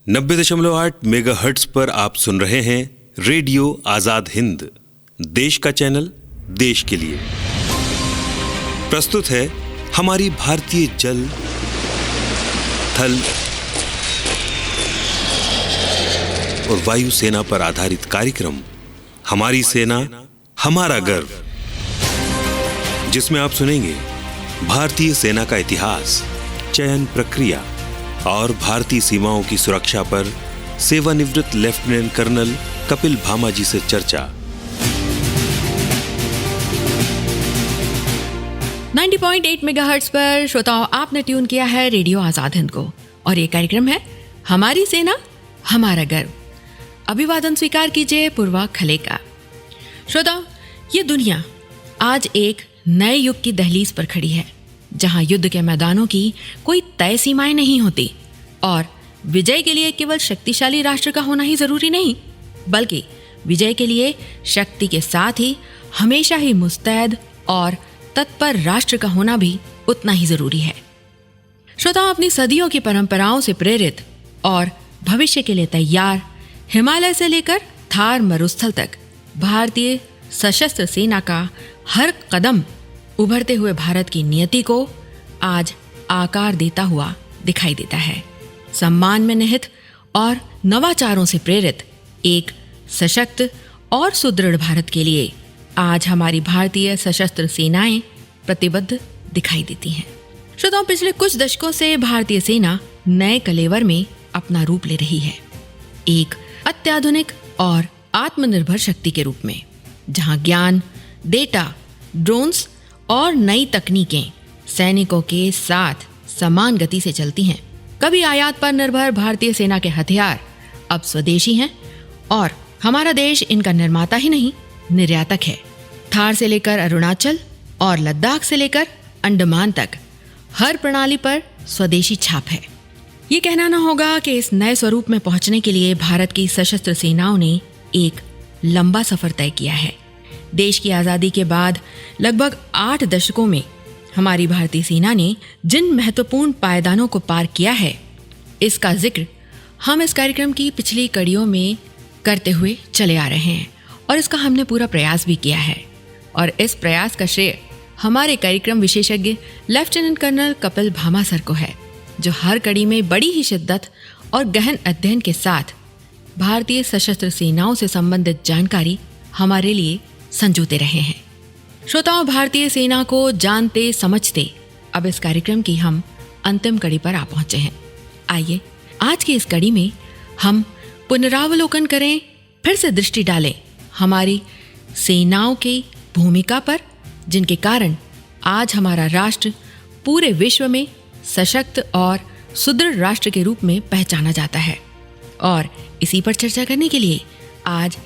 90.8 megahertz पर आप सुन रहे हैं रेडियो आजाद हिंद, देश का चैनल देश के लिए। प्रस्तुत है हमारी भारतीय जल, थल और वायु सेना पर आधारित कार्यक्रम हमारी सेना हमारा गर्व, जिसमें आप सुनेंगे भारतीय सेना का इतिहास, चयन प्रक्रिया और भारतीय सीमाओं की सुरक्षा पर सेवानिवृत्त लेफ्टिनेंट कर्नल कपिल भामा जी से चर्चा। 90.8 मेगाहर्ट्ज पर श्रोताओं, आपने ट्यून किया है रेडियो आजाद हिंद को और ये कार्यक्रम है हमारी सेना हमारा गर्व। अभिवादन स्वीकार कीजिए पूर्वा खले का। श्रोताओं, ये दुनिया आज एक नए युग की दहलीज पर खड़ी है, जहां युद्ध के मैदानों की कोई तय सीमाएं नहीं होती और विजय के लिए केवल शक्तिशाली राष्ट्र का होना ही जरूरी नहीं, बल्कि विजय के लिए शक्ति के साथ ही हमेशा ही मुस्तैद और तत्पर राष्ट्र का होना भी उतना ही जरूरी है। श्रोताओं, अपनी सदियों की परंपराओं से प्रेरित और भविष्य के लिए तैयार हिमालय से लेकर थार मरुस्थल तक भारतीय सशस्त्र सेना का हर कदम उभरते हुए भारत की नियति को आज आकार देता हुआ दिखाई देता है। सम्मान में निहित और नवाचारों से प्रेरित एक सशक्त और सुदृढ़ भारत के लिए आज हमारी भारतीय सशस्त्र सेनाएं प्रतिबद्ध दिखाई देती हैं। श्रोताओं, पिछले कुछ दशकों से भारतीय सेना नए कलेवर में अपना रूप ले रही है, एक अत्याधुनिक और आत्मनिर्भर शक्ति के रूप में, जहां ज्ञान, डेटा, ड्रोन्स और नई तकनीकें सैनिकों के साथ समान गति से चलती हैं। कभी आयात पर निर्भर भारतीय सेना के हथियार अब स्वदेशी हैं और हमारा देश इनका निर्माता ही नहीं, निर्यातक है। थार से लेकर अरुणाचल और लद्दाख से लेकर अंडमान तक हर प्रणाली पर स्वदेशी छाप है। ये कहना न होगा कि इस नए स्वरूप में पहुंचने के लिए भारत की सशस्त्र सेनाओं ने एक लंबा सफर तय किया है। देश की आज़ादी के बाद लगभग 8 दशकों में हमारी भारतीय सेना ने जिन महत्वपूर्ण पायदानों को पार किया है, इसका जिक्र हम इस कार्यक्रम की पिछली कड़ियों में करते हुए चले आ रहे हैं और इसका हमने पूरा प्रयास भी किया है। और इस प्रयास का श्रेय हमारे कार्यक्रम विशेषज्ञ lieutenant colonel Kapil Bhama sir को है, जो हर कड़ी में बड़ी ही शिद्दत और गहन अध्ययन के साथ भारतीय सशस्त्र सेनाओं से संबंधित जानकारी हमारे लिए संजोते रहे हैं। श्रोताओं, भारतीय सेना को जानते समझते अब इस कार्यक्रम की हम अंतिम कड़ी पर आ पहुंचे हैं। आइए आज की इस कड़ी में हम पुनरावलोकन करें, फिर से दृष्टि डालें हमारी सेनाओं की भूमिका पर, जिनके कारण आज हमारा राष्ट्र पूरे विश्व में सशक्त और सुदृढ़ राष्ट्र के रूप में पहचाना जाता है। और इसी पर चर्चा करने के लिए आज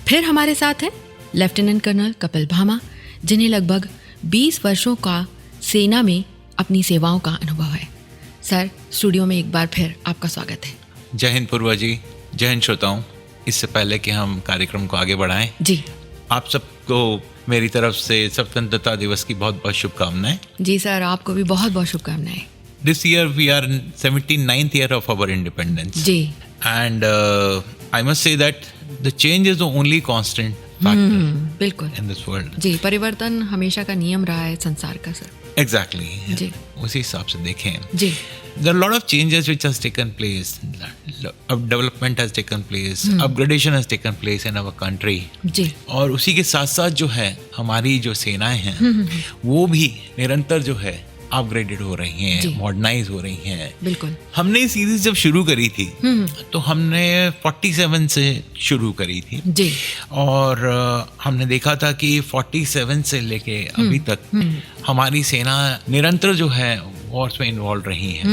फिर हमारे साथ हैं लेफ्टिनेंट कर्नल कपिल भामा, जिन्हें लगभग 20 वर्षों का सेना में अपनी सेवाओं का अनुभव है। सर, स्टूडियो में एक बार फिर आपका स्वागत है। जय हिंद पूर्वा जी, जय हिंद श्रोताओं। इससे पहले कि हम कार्यक्रम को आगे बढ़ाएं जी, आप सबको मेरी तरफ से स्वतंत्रता दिवस की बहुत बहुत शुभकामनाएं। जी सर, आपको भी बहुत बहुत शुभकामनाएं। This year we are in 79th year of our independence. Ji. And I must say that the change is the only constant factor बिल्कुल in this world. जी, परिवर्तन हमेशा का नियम रहा है संसार का सर। Exactly. जी। उसी हिसाब से देखें जी, there are a lot of changes which has taken place. Development has taken place. Upgradation has taken place in our country. जी। और उसी के साथ साथ जो है हमारी जो सेनाएं हैं वो भी निरंतर जो है अपग्रेडेड हो रही हैं, मॉडर्नाइज हो रही हैं। बिल्कुल। हमने सीरीज जब शुरू करी थी तो हमने 47 से शुरू करी थी जी। और हमने देखा था कि 47 से लेके अभी तक हमारी सेना निरंतर जो है वॉर्स में इन्वॉल्व रही है।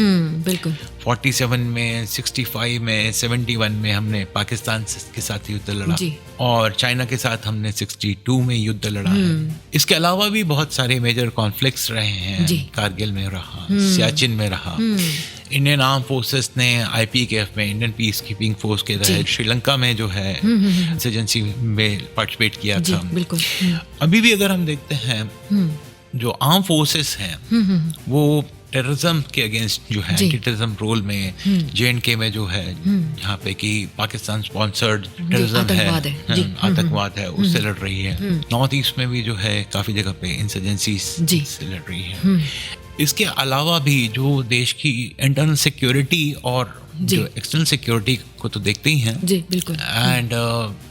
बिल्कुल। 47 में, 65 में, 71 में हमने पाकिस्तान के साथ युद्ध लड़ा और चाइना के साथ हमने 62 में युद्ध लड़ा है। इसके अलावा भी बहुत सारे मेजर कॉन्फ्लिक्ट्स रहे हैं। कारगिल में रहा, सियाचिन में रहा। इंडियन आर्म फोर्सेस ने IPKF में, इंडियन पीस कीपिंग फोर्स के तहत श्रीलंका में जो है इंसर्जेंसी में पार्टिसिपेट किया था। बिल्कुल। अभी भी अगर हम देखते हैं जो आर्म फोर्सेस हैं वो टेररिज्म के अगेंस्ट जो है एंटी टेररिज्म रोल में J&K में जो है जहाँ पे कि पाकिस्तान स्पॉन्सर्ड टेररिज्म है, आतंकवाद है, उससे लड़ रही है। नॉर्थ ईस्ट में भी जो है काफ़ी जगह पे इंसर्जेंसी से लड़ रही है। इसके अलावा भी जो देश की इंटरनल सिक्योरिटी और जो एक्सटर्नल सिक्योरिटी को तो देखते ही हैं जी, बिल्कुल। And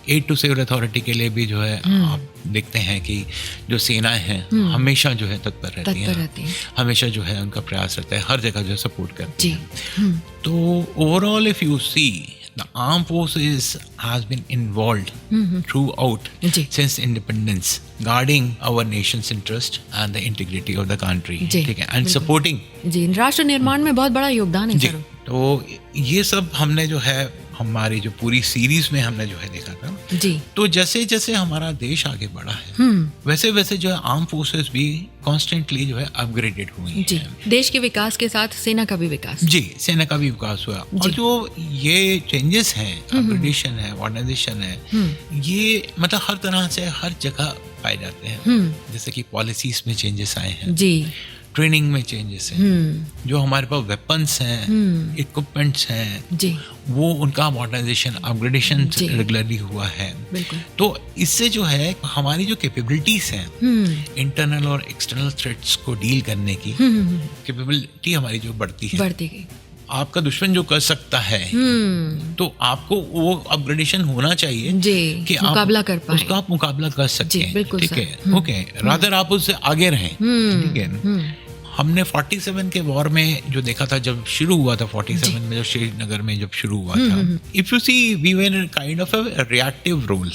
aid to civil authority के लिए भी जो है आप देखते हैं कि जो सेनाएं हैं हमेशा जो है तत्पर रहती हैं, हमेशा जो है उनका प्रयास रहता है, हर जगह जो है सपोर्ट करती हैं। तो overall if you see the armed forces has been involved throughout since independence, guarding our nation's interest and the integrity of the country, ठीक है, and supporting जी राष्ट्र निर्माण में बहुत बड़ा योगदान है सर। तो ये सब हमने जो है हमारी जो पूरी सीरीज में हमने जो है देखा था जी। तो जैसे जैसे हमारा देश आगे बढ़ा है वैसे वैसे जो है आर्म फोर्सेस भी कॉन्स्टेंटली जो है अपग्रेडेड हुई जी। देश के विकास के साथ सेना का भी विकास, जी सेना का भी विकास हुआ। और जो ये चेंजेस हैं, अपग्रेडेशन है, मॉडर्नाइजेशन है, ये मतलब हर तरह से हर जगह पाए जाते हैं। जैसे कि पॉलिसीज में चेंजेस आए हैं जी, ट्रेनिंग में चेंजेस हैं, जो हमारे पास वेपन्स हैं, इक्विपमेंट्स हैं जी, वो उनका मॉडर्नाइजेशन अपग्रेडेशन रेगुलरली हुआ है। तो इससे जो है हमारी जो कैपेबिलिटीज हैं इंटरनल और एक्सटर्नल थ्रेट्स को डील करने की कैपेबिलिटी हमारी जो बढ़ती गई। आपका दुश्मन जो कर सकता है तो आपको वो अपग्रेडेशन होना चाहिए जी, कि मुकाबला कर पाए, उसका आप मुकाबला कर सकते हैं, ठीक है, ओके, रादर आप उससे आगे रहें, ठीक है। हमने 47 के वॉर में जो देखा था, जब शुरू हुआ था 47 में, जो श्रीनगर में जब शुरू हुआ था, if you see we were kind of a reactive role.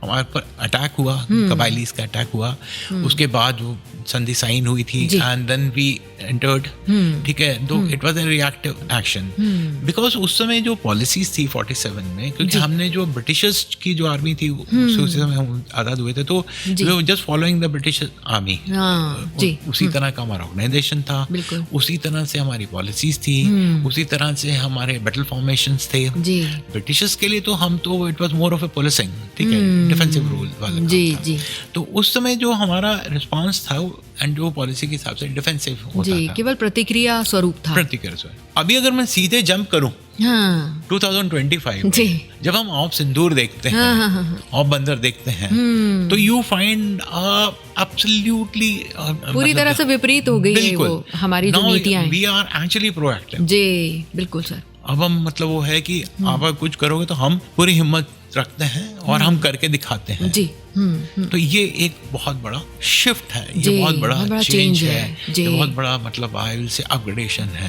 हमारे पर अटैक हुआ, कबाइलीज का अटैक हुआ, उसके बाद वो संधि साइन हुई थी एंड देन वी एंटर्ड, ठीक है। तो it was a reactive action because उस समय जो पॉलिसीज थी 47 में, क्योंकि हमने जो ब्रिटिशर्स की जो आर्मी थी उसी समय हम आज़ाद हुए थे, तो just following the British army, उसी तरह का हमारा ऑर्गेनाइजेशन था, उसी तरह से हमारी पॉलिसीज थी, उसी तरह से हमारे बैटल फॉर्मेशंस थे। ब्रिटिशर्स के लिए तो हम तो it was more of A policing, ठीक है, डिफेंसिव रोल वाला था। तो उस समय जो हमारा रिस्पांस था एंड जो पॉलिसी के हिसाब से डिफेंसिव होता था, केवल प्रतिक्रिया स्वरूप था। अभी अगर मैं सीधे जंप करूं 2025 में, जब हम ऑफ सिंदूर देखते हैं, ऑफ बंदर देखते हैं, तो यू फाइंड एब्सोल्युटली पूरी तरह से विपरीत हो गई है वो हमारी जो नीतियां। वी आर एक्चुअली प्रोएक्टिव जी, बिल्कुल सर। अब हम मतलब वो है कि आप अगर कुछ करोगे तो हम पूरी हिम्मत रखते हैं और हम करके दिखाते हैं जी। तो ये एक बहुत बड़ा शिफ्ट है, ये बहुत बड़ा चेंज है, ये बहुत बड़ा मतलब आई विल से अपग्रेडेशन है।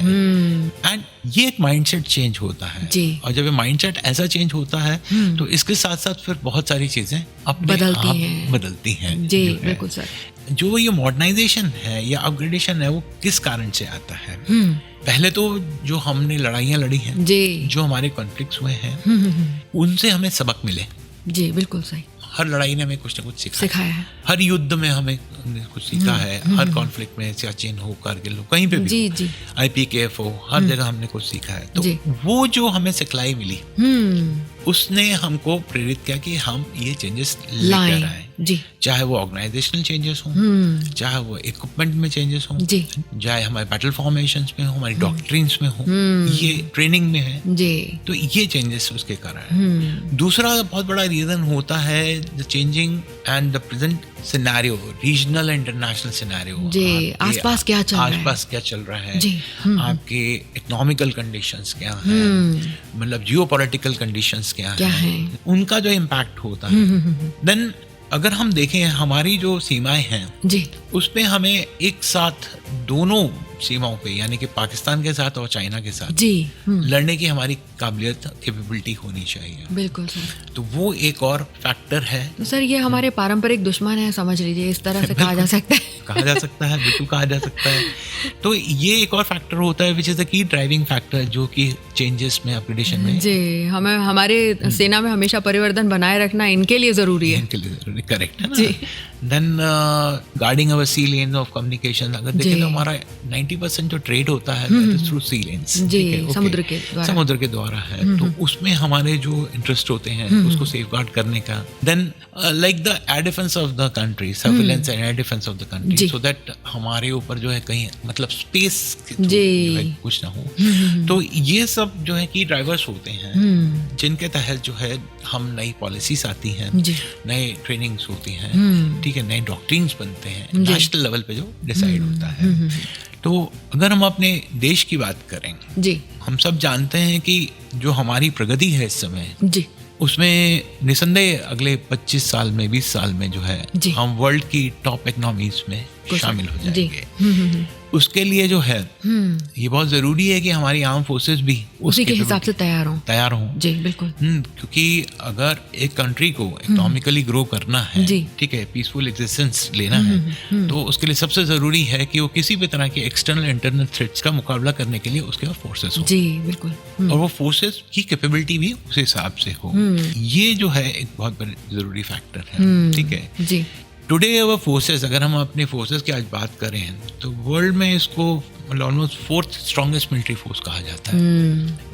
एंड ये एक माइंडसेट चेंज होता है, और जब ये माइंडसेट ऐसा चेंज होता है तो इसके साथ साथ फिर बहुत सारी चीजें अपने आप बदलती हैं जी, बिल्कुल सर। जो ये मॉडर्नाइजेशन है या अपग्रेडेशन है वो किस कारण से आता है? पहले तो जो हमने लड़ाइयाँ लड़ी हैं, जो हमारे कॉन्फ्लिक्ट्स हुए हैं, उनसे हमें सबक मिले जी, बिल्कुल सही। हर लड़ाई ने हमें कुछ ना कुछ सिखाया है, हर युद्ध में हमें कुछ सीखा है, हर कॉन्फ्लिक्ट में, सियाचिन हो, कारगिल हो, कहीं पे भी, IPKF हो, हर जगह हमने कुछ सीखा है। तो वो जो हमें सिखलाई मिली उसने हमको प्रेरित किया कि हम ये चेंजेस लेकर आए जी। चाहे वो ऑर्गेनाइजेशनल चेंजेस हों, चाहे वो इक्विपमेंट में चेंजेस हों, चाहे हमारे बैटल फॉर्मेशंस में हो, हमारी डॉक्ट्रिन्स में हो, ये ट्रेनिंग में है जी। तो ये चेंजेस उसके कारण है। दूसरा बहुत बड़ा रीजन होता है the changing and the present scenario, regional and international scenario जी। आसपास क्या चल रहा है जी। आपके इकोनॉमिकल कंडीशंस क्या हैं, मतलब जियोपॉलिटिकल कंडीशंस क्या है, उनका जो इम्पैक्ट होता है। देन अगर हम देखें हमारी जो सीमाएं हैं जी, उस पे हमें एक साथ दोनों सीमाओं पे, यानी कि पाकिस्तान के साथ और चाइना के साथ जी लड़ने की हमारी काबिलियत, कैपेबिलिटी होनी चाहिए। बिल्कुल सर। तो वो एक और फैक्टर है। तो सर ये हमारे पारंपरिक दुश्मन है, समझ लीजिए, इस तरह से कहा जा सकता है। बिल्कुल कहा जा सकता है। तो ये एक और फैक्टर होता है which is the key driving factor, जो कि चेंजेस में, अपग्रेडेशन में जी, हमें हमारे सेना में हमेशा परिवर्तन बनाए रखना इनके लिए जरूरी है। करेक्ट है ना जी। Then guarding our sea lane of communication, अगर देखें तो हमारा 90% जो ट्रेड होता है थ्रू सी लेन्स, जी, समुद्र के द्वारा है। तो उसमें हमारे जो इंटरेस्ट होते हैं उसको सेफगार्ड करने का, then like the air defence of the country, surveillance and air defence of the country, so that हमारे ऊपर जो है कहीं मतलब स्पेस कुछ ना हो। तो ये सब जो है की ड्राइवर्स होते हैं जिनके तहत जो है हम नई पॉलिसीज आती हैं, नए ट्रेनिंग्स होती हैं, ठीक है, नए डॉक्ट्रिन्स बनते हैं, नेशनल लेवल पे जो डिसाइड होता है। तो अगर हम अपने देश की बात करें जी, हम सब जानते हैं कि जो हमारी प्रगति है इस समय जी, उसमें निसंदेह अगले 25 साल में 20 साल में जो है हम वर्ल्ड की टॉप इकोनॉमीज में शामिल हो जाएंगे। उसके लिए जो है ये बहुत जरूरी है कि हमारी आर्म फोर्सेस भी उसी के हिसाब से तैयार हों जी, बिल्कुल। क्योंकि अगर एक कंट्री को इकोनॉमिकली ग्रो करना है, ठीक है, पीसफुल एग्जिस्टेंस लेना है, तो उसके लिए सबसे जरूरी है कि वो किसी भी तरह के एक्सटर्नल इंटरनल थ्रेट्स का मुकाबला करने के लिए उसके पास फोर्सेस हो जी, बिल्कुल। और वो फोर्सेस की कैपेबिलिटी भी उस हिसाब से हो। ये जो है एक बहुत बड़ा जरूरी फैक्टर है, ठीक है जी। टुडे अवर फोर्सेस, अगर हम अपने फोर्सेस की आज बात करें तो वर्ल्ड में इसको almost 4th strongest military force कहा जाता है।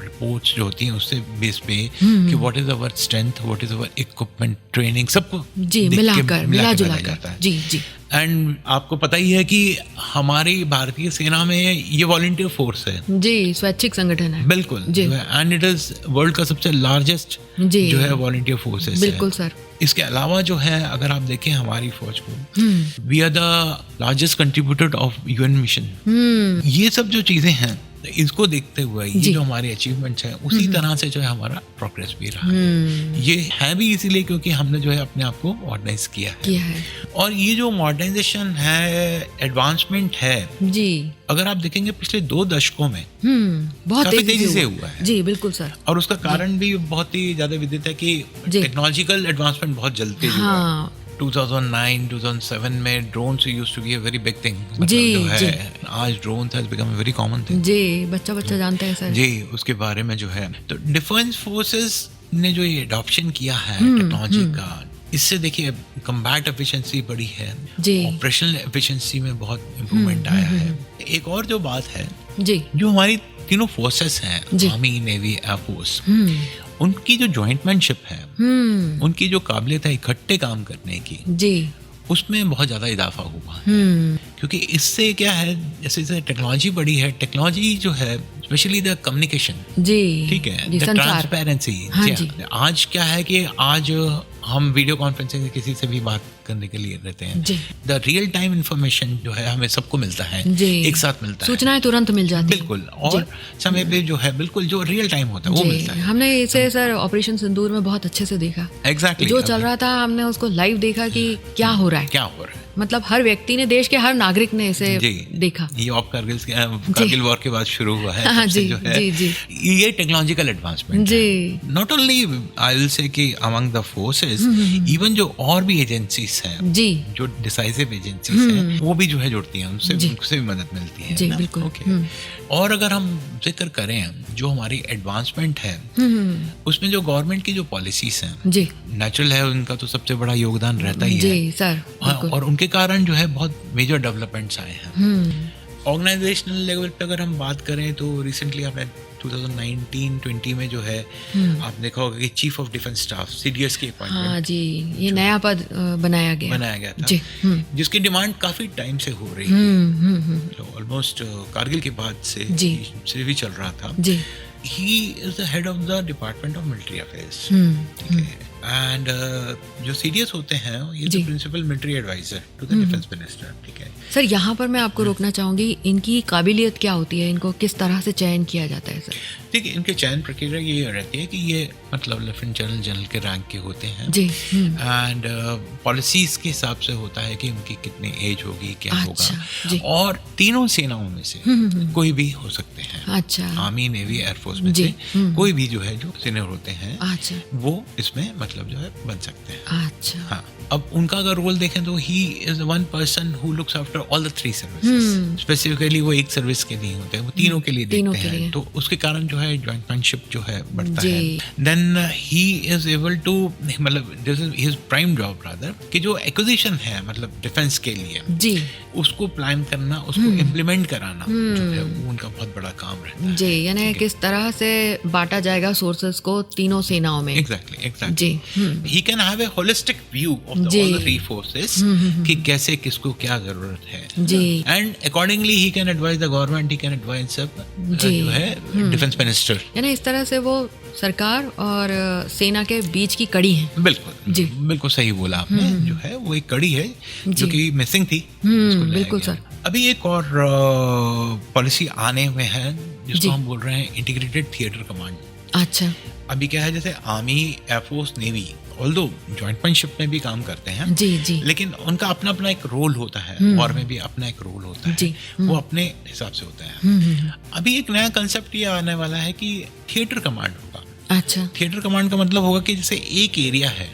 रिपोर्ट्स जो होती हैं उससे बेस पे कि what is our strength, what is our equipment, training, सबको जी मिला जुला जाता है जी जी। एंड आपको पता ही है कि हमारी भारतीय सेना में ये वॉलंटियर फोर्स है जी, स्वैच्छिक संगठन है, बिल्कुल जी। एंड इट इज वर्ल्ड का सबसे लार्जेस्ट जो है वॉलंटियर फोर्स है, बिल्कुल सर। इसके अलावा जो है अगर आप देखें हमारी फौज को, we are the largest contributor of UN mission. ये सब जो चीजें हैं इसको देखते हुए ये जो हमारे अचीवमेंट्स हैं उसी तरह से जो है हमारा प्रोग्रेस भी रहा है। ये है भी इसीलिए क्योंकि हमने जो है अपने आप को मॉडर्नाइज किया है। और ये जो मॉडर्नाइजेशन है, एडवांसमेंट है जी, अगर आप देखेंगे पिछले 2 दशकों में बहुत तेजी से हुआ है जी, बिल्कुल सर। और उसका कारण भी बहुत ही ज्यादा विदित है कि टेक्नोलॉजिकल एडवांसमेंट बहुत जल्दी हुआ है। 2009-2007 में drones used to be a very big thing। जी, जो है आज drones has become a very common thing जी, बच्चा जानते हैं सर जी। उसके बारे में जो है तो डिफेंस फोर्सेस ने जो ये अडॉप्शन किया है टेक्नोलॉजी का, इससे देखिए कम्बैट एफिशिएंसी बढ़ी है, ऑपरेशनल एफिशिएंसी में बहुत इम्प्रूवमेंट आया है। एक और जो बात है जी, जो हमारी तीनों फोर्सेस हैं, आर्मी, नेवी, एयरफोर्स, उनकी जो जॉइंटमैनशिप है, उनकी जो काबिलियत है इकट्ठे काम करने की जी, उसमें बहुत ज्यादा इजाफा हुआ है। क्योंकि इससे क्या है, जैसे टेक्नोलॉजी बढ़ी है, टेक्नोलॉजी जो है स्पेशली द कम्युनिकेशन जी, ठीक है, द ट्रांसपेरेंसी। आज क्या है कि आज हम वीडियो कॉन्फ्रेंसिंग से किसी से भी बात करने के लिए रहते हैं, द रियल टाइम इंफॉर्मेशन जो है हमें सबको मिलता है, एक साथ मिलता है, सूचनाएं तुरंत मिल जाती है, बिल्कुल। और समय पे जो है बिल्कुल जो रियल टाइम होता है वो मिलता है। हमने इसे सर ऑपरेशन सिंदूर में बहुत अच्छे से देखा। एग्जैक्टली जो चल रहा था हमने उसको लाइव देखा कि क्या हो रहा है, मतलब हर व्यक्ति ने, देश के हर नागरिक ने इसे देखा। ये ऑफ कारगिल वॉर के बाद शुरू हुआ है। हाँ, जी, जो है जी, जी। ये टेक्नोलॉजिकल एडवांसमेंट जी, not only I will say कि अमंग द फोर्सेस, इवन जो और भी एजेंसीज हैं जी, जो डिसाइसिव एजेंसीज हैं, वो भी जो है जुड़ती हैं, उनसे भी मदद मिलती है जी, बिल्कुल। ओके। और अगर हम जिक्र करें जो हमारी एडवांसमेंट है, उसमें जो गवर्नमेंट की जो पॉलिसीज हैं जी, नेचुरल है, उनका तो सबसे बड़ा योगदान रहता ही है सर। और उनके कारण जो है बहुत मेजर डेवलपमेंट्स आए हैं। ऑर्गेनाइजेशनल लेवल पे अगर हम बात करें तो रिसेंटली आपने 2019-20 में जो है आपने देखा होगा कि chief of defence staff CDS की अपॉइंटमेंट, हाँ जी, ये नया पद बनाया गया था जी, जिसकी डिमांड काफी टाइम से हो रही है, ऑलमोस्ट कारगिल के बाद से भी चल रहा था जी। He is the head of the Department of Military Affairs, ठीक है। एंड जो CDS होते हैं ये principal military advisor to the defence minister, ठीक है। सर यहाँ पर मैं आपको रोकना चाहूंगी, इनकी काबिलियत क्या होती है, इनको किस तरह से चयन किया जाता है सर? ठीक है, इनके चयन प्रक्रिया ये रहती है कि ये मतलब लेफ्टिनेंट जनरल के रैंक के होते हैं जी, एंड पॉलिसीज के हिसाब से होता है कि उनकी कितनी एज होगी, क्या होगा, और तीनों सेनाओं में से कोई भी हो सकते हैं। अच्छा, आर्मी, नेवी, एयरफोर्स में से कोई भी जो है जो सीनियर होते हैं वो इसमें मतलब मतलब जो है बन सकते हैं। अच्छा। हाँ, अब उनका अगर रोल देखें तो he is one person who looks after all the 3 services. Specifically वो एक सर्विस के नहीं होते, वो तीनों के लिए देखते हैं, तो उसके कारण जो है जॉइंटमैनशिप जो है बढ़ता है। Then he is able to, मतलब this is his prime job rather, कि जो एक्विजिशन है मतलब डिफेंस के लिए जी, उसको प्लान करना, उसको इम्प्लीमेंट कराना जो है वो उनका बहुत बड़ा काम रहता है जी। यानी किस तरह से बांटा जाएगा सोर्सेस को तीनों सेनाओं में। एग्जैक्टली जी। He can have a holistic view of the all the 3 forces कि कैसे किसको क्या जरूरत है जी, and accordingly he can advise the government, he can advise सब जो है डिफेंस मिनिस्टर। यानी इस तरह से वो सरकार और सेना के बीच की कड़ी है। बिल्कुल जी, बिल्कुल सही बोला आपने, जो है वो एक कड़ी है जो कि मिसिंग थी। बिल्कुल सर। अभी एक और पॉलिसी आने में है जिसको हम बोल रहे हैं इंटीग्रेटेड थिएटर कमांड। अच्छा। अभी क्या है, जैसे आर्मी, एयरफोर्स, नेवी ऑल्दो जॉइंटमैनशिप में भी काम करते हैं जी जी, लेकिन उनका अपना अपना एक रोल होता है, वॉर में भी अपना एक रोल होता है जी, वो अपने हिसाब से होता है। अभी एक नया कंसेप्ट ये आने वाला है कि थिएटर कमांड होगा। अच्छा। थिएटर कमांड का मतलब होगा कि जैसे एक एरिया है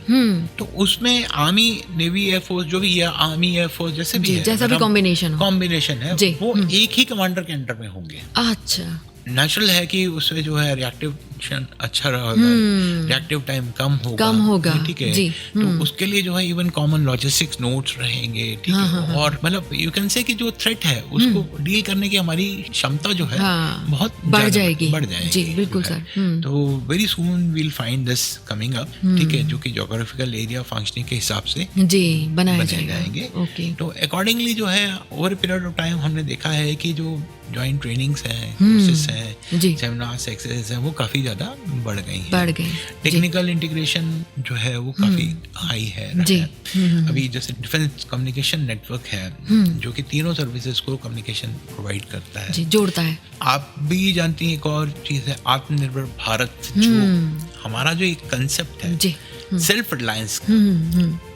तो उसमें आर्मी, नेवी, एयरफोर्स जो भी, या आर्मी, एयरफोर्स जैसे भी है, जैसा भी कॉम्बिनेशन है वो एक ही कमांडर के अंडर में होंगे। अच्छा। नेचुरल है कि उससे जो है रिएक्टिव अच्छा रहेगा, रिएक्टिव टाइम कम होगा ठीक है। तो उसके लिए जो है इवन कॉमन लॉजिस्टिक्स नोट्स रहेंगे, ठीक है। और मतलब यू कैन से कि जो थ्रेट है उसको डील करने की हमारी क्षमता जो है बहुत बढ़ जाएगी जी, बिल्कुल सर। तो very soon we'll find this coming up, ठीक है, जो कि ज्योग्राफिकल एरिया फंक्शनिंग के हिसाब से जी बनाए जाएंगे। तो अकॉर्डिंगली जो है ओवर पीरियड ऑफ टाइम हमने देखा है कि जो जॉइंट ट्रेनिंग्स हैं, कोर्सेस हैं, सेमिनार्स, एक्सरसाइज हैं, वो काफी ज्यादा बढ़ गई। टेक्निकल इंटीग्रेशन जो है वो काफी हाई है। अभी जैसे डिफेंस कम्युनिकेशन नेटवर्क है जो कि तीनों सर्विसेज को कम्युनिकेशन प्रोवाइड करता है, जोड़ता है। आप भी जानती हैं एक और चीज है आत्मनिर्भर भारत, जो हमारा जो एक कंसेप्ट है सेल्फ रिलायंस का,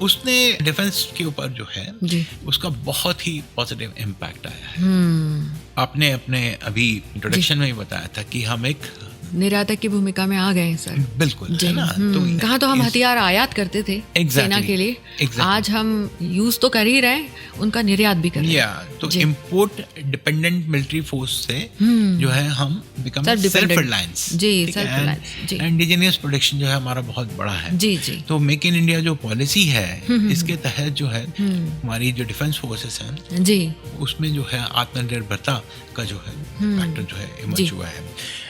उसने डिफेंस के ऊपर जो है उसका बहुत ही पॉजिटिव इम्पैक्ट आया है। आपने अपने अभी इंट्रोडक्शन में ही बताया था कि हम एक निर्यातक की भूमिका में आ गए सर। बिल्कुल है ना। तो कहाँ तो हम हथियार आयात करते थे सेना के लिए, आज हम यूज तो कर ही रहे हैं, उनका निर्यात भी कर रहे हैं। तो इम्पोर्ट डिपेंडेंट मिलिट्री फोर्स से जो है हम बिकम सेल्फ रिलायंस जी, सेल्फ रिलायंस। इंडिजिनियस प्रोडक्शन जो है हमारा बहुत बड़ा है जी जी। तो मेक इन इंडिया जो पॉलिसी है इसके तहत जो है हमारी जो डिफेंस फोर्सेस हैं जी, उसमें जो है आत्मनिर्भरता का जो है फैक्टर जो है इमर्ज हुआ है।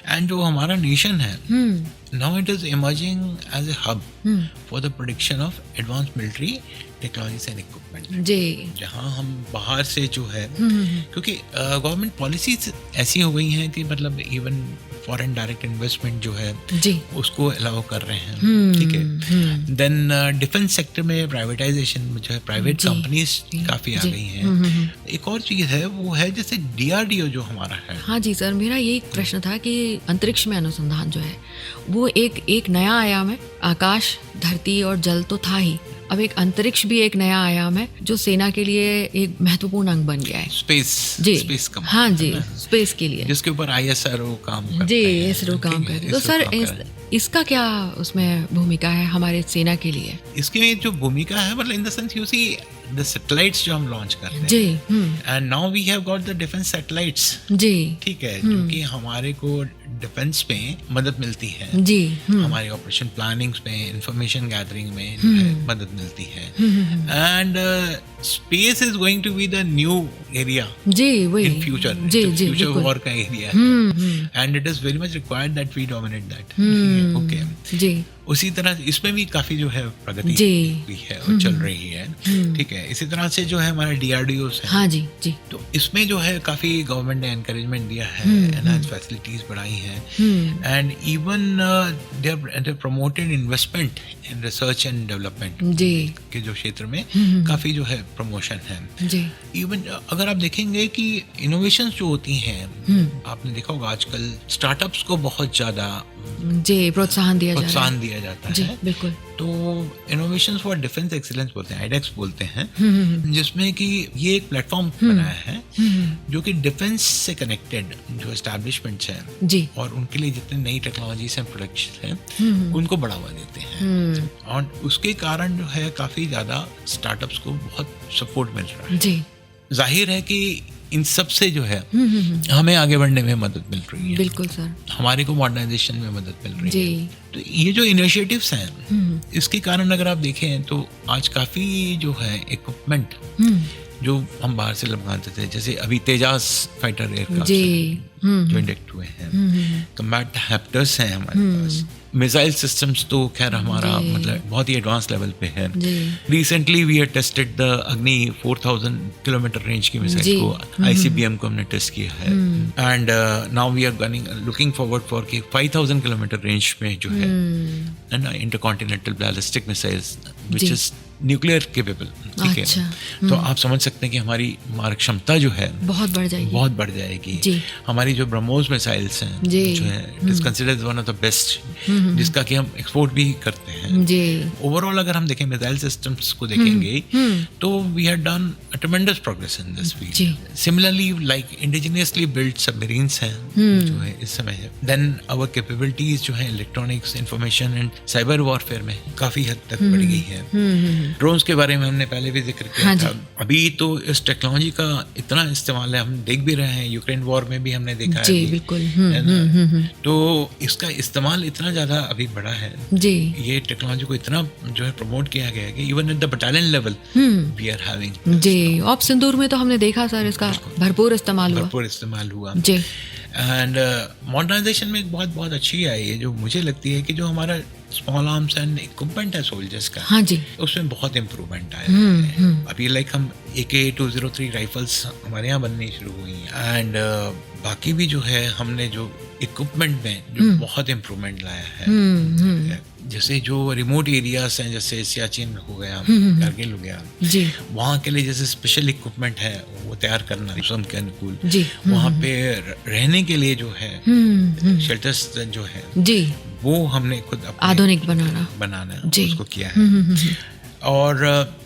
एंड जो हमारा नेशन है now it is emerging as a hub for the production of advance military technologies and equipment जी, जहां हम बाहर से जो है क्योंकि गवर्नमेंट पॉलिसीज ऐसी हो गई हैं कि मतलब इवन फॉरेन डायरेक्ट इन्वेस्टमेंट जो है जी उसको अलाउ कर रहे हैं, ठीक है। देन डिफेंस सेक्टर में प्राइवेटाइजेशन जो है, प्राइवेट कंपनीज काफी आ गई हैं। एक और चीज है वो है जैसे DRDO जो हमारा है। हाँ जी सर, मेरा यही प्रश्न था कि अंतरिक्ष में अनुसंधान जो है वो एक नया आयाम है। आकाश, धरती और जल तो था ही, अब एक अंतरिक्ष भी एक नया आयाम है जो सेना के लिए एक महत्वपूर्ण अंग बन गया है। स्पेस कमांड, हाँ जी, स्पेस के लिए जिसके ऊपर ISRO काम करता है जी, ISRO काम करता है। तो सर इसका क्या उसमें भूमिका है हमारे सेना के लिए? इसकी जो भूमिका है मतलब in the sense you see the satellites जो हम लॉन्च करते हैं जी, and now we have got the defence satellites जी, ठीक है, जो कि हमारे को डिफेंस में मदद मिलती है जी, हमारे ऑपरेशन प्लानिंग्स में, इंफॉर्मेशन गैदरिंग में मदद मिलती है। And space is going to be the new area जी, वही इन फ्यूचर जी, फ्यूचर वॉर का एरिया है and it is very much required that we dominate that. Okay जी, उसी तरह इसमें भी काफी जो है प्रगति भी है और चल रही है, ठीक है। इसी तरह से जो है हमारे DRDO है, हाँ जी जी, तो इसमें जो है काफी गवर्नमेंट ने एनकरेजमेंट दिया है, एनहांस फैसिलिटीज बढ़ाई हैं and even they are promoted investment in research and development जी के जो क्षेत्र में काफी जो है प्रमोशन है जी। इवन अगर आप देखेंगे कि इनोवेशंस जो होती हैं, आपने देखा होगा आजकल स्टार्टअप्स को बहुत ज्यादा जी, प्रोत्साहन दिया जाता जी, है। बिल्कुल। तो इनोवेशंस फॉर डिफेंस एक्सीलेंस बोलते हैं, आईडेक्स बोलते हैं, जिसमें कि ये एक प्लेटफॉर्म बनाया है जो कि डिफेंस से कनेक्टेड जो एस्टैब्लिशमेंट्स हैं जी, और उनके लिए जितनी नई टेक्नोलॉजीज हैं, प्रोडक्ट्स हैं, उनको बढ़ावा देते हैं। और उसके कारण जो है काफ़ी ज़्यादा स्टार्टअप्स को बहुत सपोर्ट मिल रहा है जी। जाहिर है कि इन सब से जो है हमें आगे बढ़ने में मदद मिल रही है। बिल्कुल सर। हमारे को मॉडर्नाइजेशन में मदद मिल रही जी। है। तो ये जो इनिशिएटिव्स हैं इसके कारण अगर आप देखें तो आज काफ़ी जो है इक्विपमेंट जो हम बाहर से लगवाते थे, जैसे अभी तेजास फाइटर एयरक्राफ्ट जो इंडक्ट हुए हैं, कम्बैट हैप्टर्स हैं हमारे पास, मिसाइल सिस्टम्स तो खैर हमारा मतलब बहुत ही एडवांस लेवल पे है। Recently we have tested the Agni 4000 kilometre range की मिसाइल को, ICBM को हमने टेस्ट किया है, and now we are looking forward for कि 5000 किलोमीटर रेंज में जो है intercontinental ballistic missiles which is nuclear capable. ठीक है, तो आप समझ सकते हैं कि हमारी मारक क्षमता जो है बहुत बढ़ जाएगी। हमारी जो ब्रह्मोस मिसाइल्स हैं जो है it is considered one of the best, जिसका कि हम एक्सपोर्ट भी करते हैं। ओवरऑल अगर हम देखें मिसाइल सिस्टम्स को देखेंगे तो we have done a tremendous progress in this field. Similarly like indigenously build submarines हैं जो है इस समय है। देन आवर कैपेबिलिटीज जो है electronics, information and cyber warfare में काफ़ी हद तक बढ़ गई है। ड्रोन्स के बारे में हमने पहले भी जिक्र किया था। अभी तो इस टेक्नोलॉजी का इतना इस्तेमाल है, हम देख भी रहे हैं, यूक्रेन वॉर में भी हमने देखा है। जी, बिल्कुल। तो इसका इस्तेमाल इतना ज़्यादा अभी बढ़ा है जी। ये टेक्नोलॉजी को इतना जो है प्रमोट किया गया है कि even at the battalion level we are having जी। ऑप सिंदूर में तो हमने देखा सर इसका भरपूर इस्तेमाल हुआ जी। एंड मॉडर्नाइजेशन में एक बहुत अच्छी है ये, जो मुझे लगती है कि जो हमारा स्मॉल आर्म्स एंड इक्विपमेंट है सोल्जर्स का, हाँ जी, उसमें बहुत इम्प्रूवमेंट आया है। अभी लाइक हम AK-203 राइफल्स हमारे यहाँ बननी शुरू हुई हैं, एंड बाकी भी जो है हमने जो इक्विपमेंट में जो बहुत इम्प्रूवमेंट लाया है। जैसे जो रिमोट एरियाज हैं, जैसे सियाचिन हो गया, कारगिल हो गया, वहाँ के लिए जैसे स्पेशल इक्विपमेंट है वो तैयार करना मौसम के अनुकूल, वहाँ पे रहने के लिए जो है शेल्टर्स जो है वो हमने खुद आधुनिक बनाना उसको किया है। और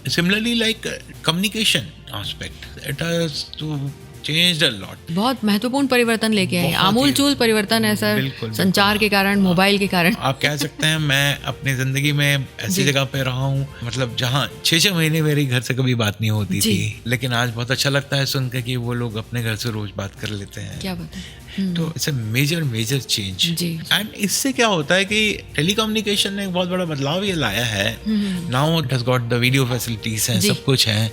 similarly like communication aspect, it has to changed a lot। बहुत महत्वपूर्ण परिवर्तन लेके आए, आमूल-चूल परिवर्तन है सर, संचार के कारण, मोबाइल के कारण। आप कह सकते हैं मैं अपनी जिंदगी में ऐसी जगह पे रहा हूँ मतलब जहाँ 6-6 महीने मेरे घर से कभी बात नहीं होती थी, लेकिन आज बहुत अच्छा लगता है सुनकर कि वो लोग अपने घर से रोज बात कर लेते हैं। क्या बात है। तो it's a major change. And इससे क्या होता है कि टेलीकम्युनिकेशन ने एक बहुत बड़ा बदलाव ये लाया है। Now it has got the video facilities हैं, सब कुछ है,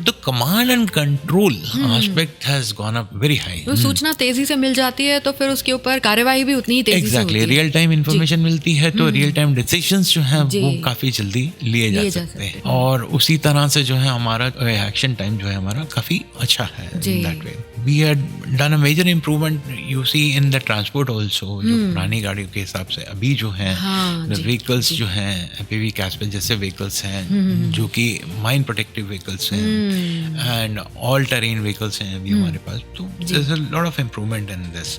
तो command and control aspect has gone up very high. तो सूचना तेजी से मिल जाती है तो फिर उसके ऊपर कार्यवाही भी उतनी ही तेजी से होती है। रियल टाइम इंफॉर्मेशन मिलती है तो रियल टाइम डिसीजंस जो हैं वो काफी जल्दी लिए जा सकते हैं, और उसी तरह से जो है हमारा एक्शन टाइम जो है हमारा काफी अच्छा है। That way we had done a major improvement you see in the transport also. जो पुरानी गाड़ियों के हिसाब से अभी जो है व्हीकल्स जो हैं एमपीवी कैस्पेल जैसे व्हीकल्स हैं जो कि माइन प्रोटेक्टिव व्हीकल्स हैं एंड ऑल टेरेन व्हीकल्स हैं अभी हमारे पास। तो there is a lot of improvement in this.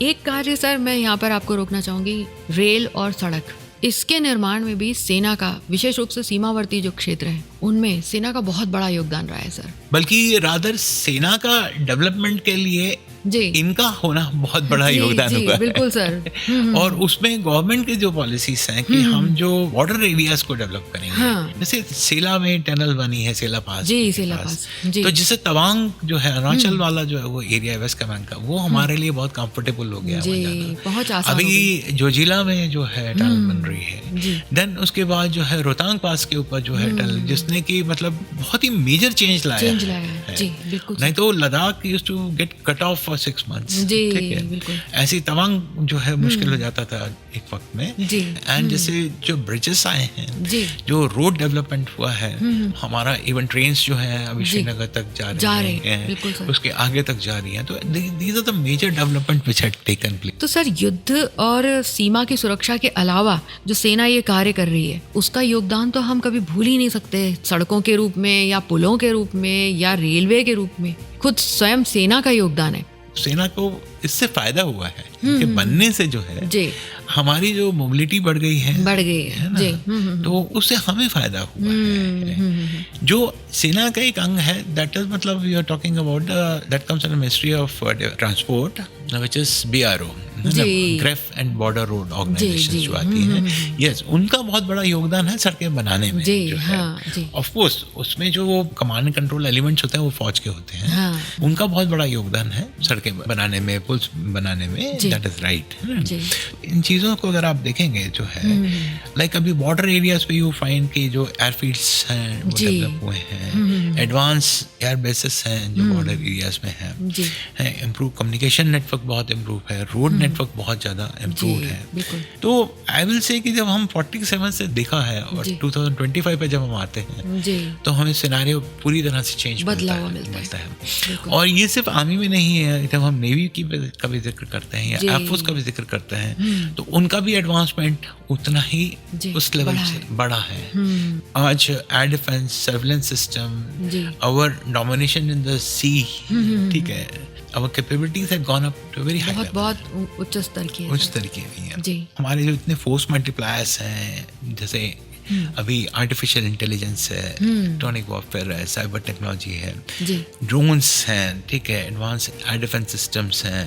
एक कार्य सर मैं यहाँ पर आपको रोकना चाहूंगी, रेल और सड़क, इसके निर्माण में भी सेना का, विशेष रूप से सीमावर्ती जो क्षेत्र है उनमें सेना का बहुत बड़ा योगदान रहा है सर। बल्कि रादर सेना का डेवलपमेंट के लिए इनका होना बहुत बड़ा योगदान हुआ है। बिल्कुल सर। और उसमें गवर्नमेंट की जो पॉलिसीज हैं कि हम जो बॉर्डर एरियाज को डेवलप करेंगे, जैसे सेला में टनल बनी है, सेला पास तो जैसे तवांग जो है अरुणाचल वाला जो है वो एरिया वेस्ट कमांड का, वो हमारे लिए बहुत कंफर्टेबल हो गया। बहुत आसान। अभी जोजिला में जो है टनल बन रही है, देन उसके बाद जो है रोहतांग पास के ऊपर जो है टनल, जिसने की मतलब बहुत ही मेजर चेंज लाया है। नहीं तो Ladakh used to get cut off for 6 months। ठीक है, ऐसी तवांग जो है मुश्किल हो जाता था एक वक्त में। एंड जैसे जो ब्रिजेस आए हैं, जो रोड डेवलपमेंट हुआ है, हमारा इवन ट्रेन्स जो है अभी श्रीनगर तक जा रही हैं, उसके आगे तक जा रही हैं। तो these are the major development which had taken place। तो सर युद्ध और सीमा की सुरक्षा के अलावा जो सेना ये कार्य कर रही है उसका योगदान तो हम कभी भूल ही नहीं सकते, सड़कों के रूप में या पुलों के रूप में या रेलवे के रूप में। खुद स्वयं सेना का योगदान है। सेना को इससे फायदा हुआ है, इनके बनने से जो है हमारी जो मोबिलिटी बढ़ गई है ना, जी, तो उससे हमें फायदा हुआ है। जो सेना का एक अंग है, दैट इज मतलब we are talking about that comes under ministry of transport which is BRO, GREF and border road organisation जो आती है, यस, उनका बहुत बड़ा योगदान है सड़कें बनाने में। जो है ऑफ कोर्स उसमें जो वो कमांड एंड कंट्रोल एलिमेंट्स होते हैं वो फौज के होते हैं, उनका बहुत बड़ा योगदान है सड़कें बनाने में, पुल्स बनाने में, दैट इज राइट। इन चीज़ों को अगर आप देखेंगे जो है, लाइक अभी बॉर्डर एरियाज पे यू फाइंड कि जो एयरफील्ड्स हैं वो डेवलप हुए हैं, एडवांस एयर बेसिस हैं जो बॉर्डर एरियाज में हैं, इम्प्रूव कम्युनिकेशन नेटवर्क बहुत इम्प्रूव है, रोड नेटवर्क बहुत ज़्यादा इम्प्रूव है। तो आई विल से कि जब हम 47 से देखा है और 2025 पे जब हम आते हैं तो हमें सिनेरियो पूरी तरह से चेंज मिलता है। और ये सिर्फ आर्मी में नहीं है, जब हम नेवी की का भी जिक्र करते हैं या एयरफोर्स का भी जिक्र करते हैं तो उनका भी एडवांसमेंट उतना ही उस लेवल से बड़ा है। आज air defence, surveillance system, our domination in the sea, ठीक है, our capabilities have gone up to very high level. बहुत उच्च स्तर की है जी। हमारे जो इतने फोर्स मल्टीप्लायर्स हैं, जैसे अभी आर्टिफिशियल इंटेलिजेंस है, इलेक्ट्रॉनिक वॉरफेयर है, साइबर टेक्नोलॉजी है, ड्रोन्स हैं, ठीक है, एडवांस एयर डिफेंस सिस्टम्स हैं,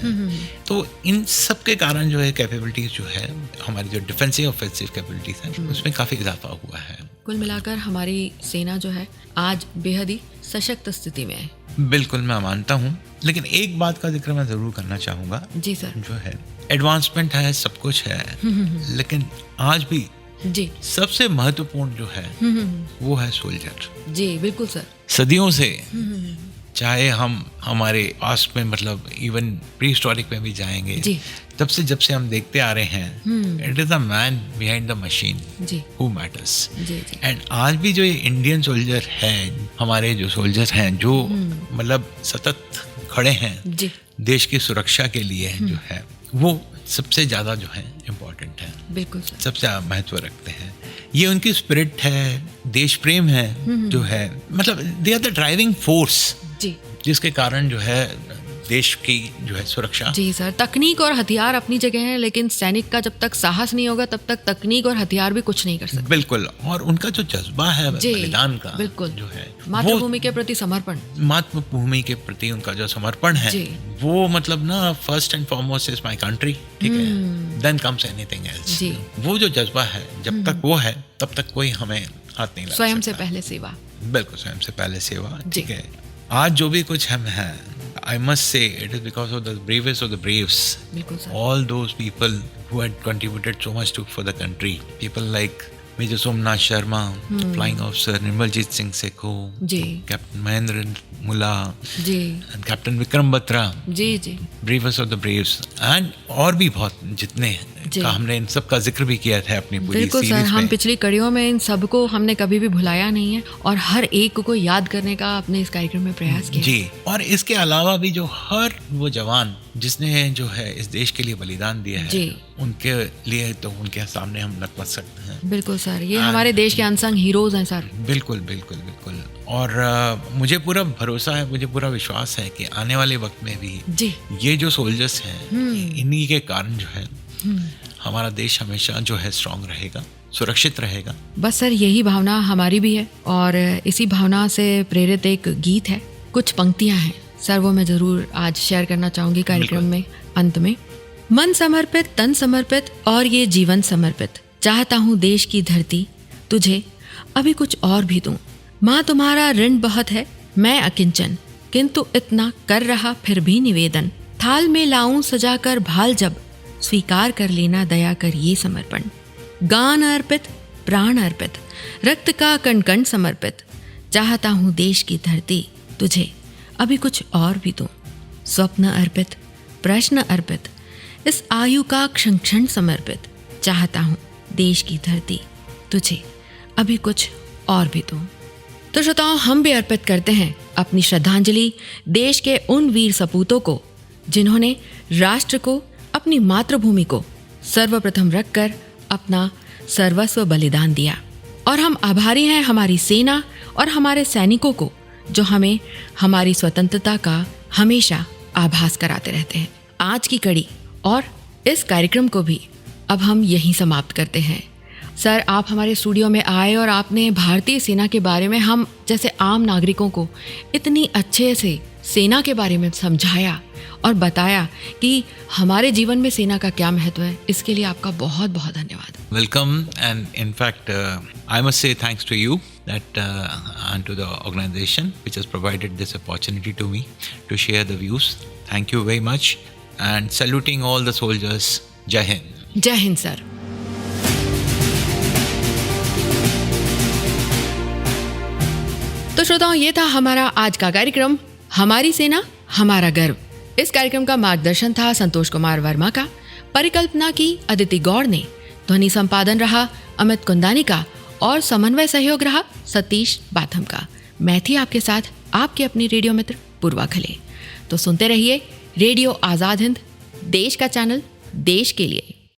तो इन सब के कारण जो है कैपेबिलिटीज जो है, हमारी जो डिफेंसिव ऑफेंसिव कैपेबिलिटीज हैं उसमें काफ़ी इजाफा हुआ है। कुल मिलाकर हमारी सेना जो है आज बेहद ही सशक्त स्थिति में है। बिल्कुल मैं मानता हूँ, लेकिन एक बात का जिक्र मैं ज़रूर करना चाहूँगा जी सर, जो है एडवांसमेंट है, सब कुछ है, लेकिन आज भी जी सबसे महत्वपूर्ण जो है वो है सोल्जर। जी बिल्कुल सर। सदियों से चाहे हम हमारे पास्ट में मतलब इवन प्री हिस्टोरिक में भी जाएंगे जी, तब से जब से हम देखते आ रहे हैं, it is the man behind the machine who matters. And आज भी जो ये इंडियन सोल्जर हैं, हमारे जो सोल्जर हैं जो मतलब सतत खड़े हैं जी, देश की सुरक्षा के लिए जो है, वो सबसे ज़्यादा जो है इम्पोर्टेंट है। बिल्कुल सर। सबसे महत्व रखते हैं। ये उनकी स्पिरिट है, देश प्रेम है जो है, मतलब they are the driving force जी, जिसके कारण जो है देश की जो है सुरक्षा। जी सर, तकनीक और हथियार अपनी जगह है, लेकिन सैनिक का जब तक साहस नहीं होगा तब तक तकनीक और हथियार भी कुछ नहीं कर सकते। बिल्कुल, और उनका जो जज्बा है बलिदान का, बिल्कुल जो है मातृभूमि के प्रति समर्पण, मातृभूमि के प्रति उनका जो समर्पण है वो मतलब ना first and foremost is my country, ठीक है, देन कम्स एनीथिंग एल्स। वो जो जज्बा है जब तक वो है तब तक कोई हमें हाथ नहीं लगा सकता। स्वयं से पहले सेवा। बिल्कुल, स्वयं से पहले सेवा, ठीक है। आज जो भी कुछ हम हैं, I must say it is because of the bravest of the braves. All those people who had contributed so much for the country. People like Major Somnath Sharma, Flying Officer Nirmaljeet Singh Sekho, Captain Mahendra Mulla, and Captain Vikram Batra. Bravest of the braves. And और भी बहुत जितने का हमने इन सब का जिक्र भी किया था अपनी पूरी सीरीज में। हम पिछली कड़ियों में इन सबको हमने कभी भी भुलाया नहीं है और हर एक को याद करने का अपने इस कार्यक्रम में प्रयास किया जी। और इसके अलावा भी जो हर वो जवान जिसने जो है इस देश के लिए बलिदान दिया है, उनके लिए तो उनके सामने हम नतमस्तक सकते हैं। बिल्कुल सर, ये हमारे देश के अनसंग हीरोज हैं सर। बिल्कुल बिल्कुल बिल्कुल। और मुझे पूरा भरोसा है, मुझे पूरा विश्वास है कि आने वाले वक्त में भी जी ये जो सोल्जर्स हैं, इन्हीं के कारण जो है हमारा देश हमेशा जो है स्ट्रांग रहेगा, सुरक्षित रहेगा। बस सर, यही भावना हमारी भी है और इसी भावना से प्रेरित एक गीत है, कुछ पंक्तियां हैं सर, वो मैं जरूर आज शेयर करना चाहूंगी कार्यक्रम में अंत में। मन समर्पित, तन समर्पित और ये जीवन समर्पित, चाहता हूँ देश की धरती तुझे अभी कुछ और भी दूं। माँ तुम्हारा ऋण बहुत है, मैं अकिंचन, किंतु इतना कर रहा फिर भी निवेदन। थाल में लाऊं सजा कर भाल, जब स्वीकार कर लेना दया कर ये समर्पण। गान अर्पित, प्राण अर्पित, रक्त का कण कण समर्पित, चाहता हूँ देश की धरती तुझे अभी कुछ और भी दूं। स्वप्न अर्पित, प्रश्न अर्पित, इस आयु का क्षण क्षण समर्पित, चाहता हूँ देश की धरती तुझे अभी कुछ और भी दूं। तो श्रोताओं, हम भी अर्पित करते हैं अपनी श्रद्धांजलि देश के उन वीर सपूतों को जिन्होंने राष्ट्र को, अपनी मातृभूमि को सर्वप्रथम रखकर अपना सर्वस्व बलिदान दिया। और हम आभारी हैं हमारी सेना और हमारे सैनिकों को जो हमें हमारी स्वतंत्रता का हमेशा आभास कराते रहते हैं। आज की कड़ी और इस कार्यक्रम को भी अब हम यहीं समाप्त करते हैं। सर, आप हमारे स्टूडियो में आए और आपने भारतीय सेना के बारे में हम जैसे आम नागरिकों को इतनी अच्छे से सेना के बारे में समझाया और बताया कि हमारे जीवन में सेना का क्या महत्व है। इसके लिए आपका बहुत बहुत धन्यवाद। Welcome, and in fact I must say thanks to you that and to the organization which has provided this opportunity to me to share the views. Thank you very much and saluting all the soldiers. Jai Hind. जय Hind sir. तो श्रोताओं, ये था हमारा आज का कार्यक्रम हमारी सेना हमारा गर्व। इस कार्यक्रम का मार्गदर्शन था संतोष कुमार वर्मा का, परिकल्पना की अदिति गौड़ ने, ध्वनि संपादन रहा अमित कुंदानी का और समन्वय सहयोग रहा सतीश बाथम का। मैं थी आपके साथ आपकी अपनी रेडियो मित्र पूर्वा खले। तो सुनते रहिए रेडियो आजाद हिंद, देश का चैनल, देश के लिए।